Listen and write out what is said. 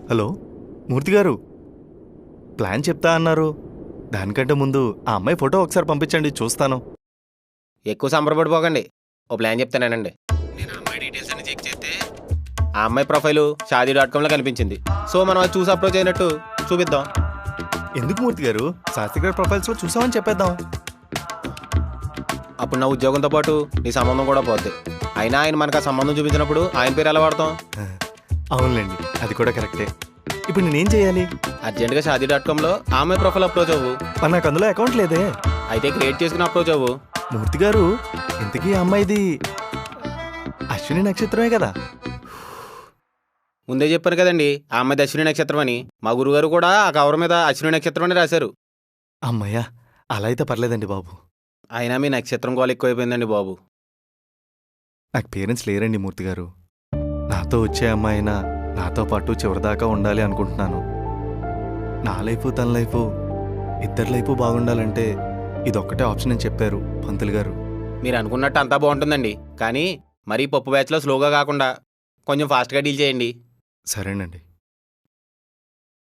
Hello మూర్తి గారు, plan చెప్తా అన్నారు. దానికంటే ముందు ఆ అమ్మాయి ఫోటో ఒకసారి పంపించండి, చూస్తాను. ఎక్కువ సంబరపడిపోకండి. ఓ ప్లాన్ చెప్తానండి. నేను ఆ అమ్మాయి డీటెయిల్స్ అన్ని చెక్ చేస్తే ఆ అమ్మాయి ప్రొఫైలు షాదీ.comలో కనిపించింది. సో మనం అది చూసి అప్రోచ్ అయినట్టు చూపిద్దాం. ఎందుకు మూర్తి గారు, శాస్త్రి గారి ప్రొఫైల్స్లో చూసామని చెప్పేద్దాం. అప్పుడు నా ఉద్యోగంతో పాటు నీ సంబంధం కూడా పోద్ది. అయినా ఆయన మనకు ఆ సంబంధం చూపించినప్పుడు ఆయన పేరు ఎలా వాడతాం? అవునులేండి, అది కూడా కరెక్టే. ఇప్పుడు నేనేం చేయాలి? అర్జెంట్గా షాదీ.comలో ఆ అమ్మాయి ప్రొఫైల్ అప్రోచ్ అవ్వు. మరి నాకు అందులో అకౌంట్ లేదే. అయితే క్రియేట్ చేసుకుని అప్రోచ్ అవ్వు. మూర్తి గారు, ఇంతకీ ఆ అమ్మాయిది అశ్విని నక్షత్రమే కదా? ముందే చెప్పాను కదండి ఆ అమ్మాయి అశ్విని నక్షత్రం అని. మా గురుగారు కూడా ఆ కవర్ మీద అశ్విని నక్షత్రం అని రాశారు. అమ్మయ్యా, అలా అయితే పర్లేదండి బాబు. అయినా మీ నక్షత్రం గోల్ ఎక్కువైపోయిందండి బాబు. నాకు పేరెంట్స్ లేరండి మూర్తి గారు. నాతో వచ్చే అమ్మాయినా నాతో పాటు చివరిదాకా ఉండాలి అనుకుంటున్నాను. నా లైఫ్ తన లైఫ్ ఇద్దరి లైఫ్ బాగుండాలంటే ఇదొక్కటే ఆప్షన్ అని చెప్పారు పంతులు గారు. మీరు అనుకున్నట్టు అంతా బాగుంటుందండి, కానీ మరీ పప్పు బ్యాచ్లో స్లోగా కాకుండా కొంచెం ఫాస్ట్గా డీల్ చేయండి. సరేనండి.